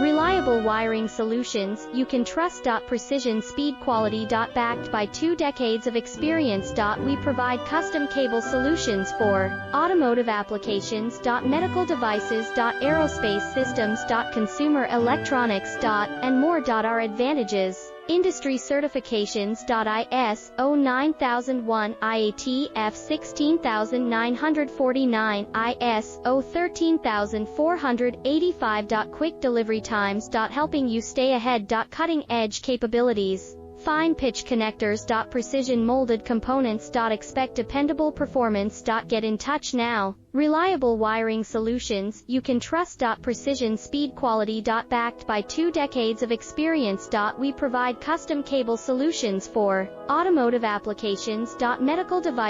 Reliable wiring solutions you can trust. Precision speed quality. Backed by 2 decades of experience. We provide custom cable solutions for automotive applications. Medical devices. Aerospace systems. Consumer electronics. And more. Our advantages: industry certifications. ISO 9001, IATF 16949, ISO 13485. Quick delivery times. Helping you stay ahead. Cutting edge capabilities. Fine pitch connectors. Precision molded components. Expect dependable performance. Get in touch now. Reliable wiring solutions you can trust. Precision speed quality. Backed by 2 decades of experience. We provide custom cable solutions for automotive applications. Medical devices.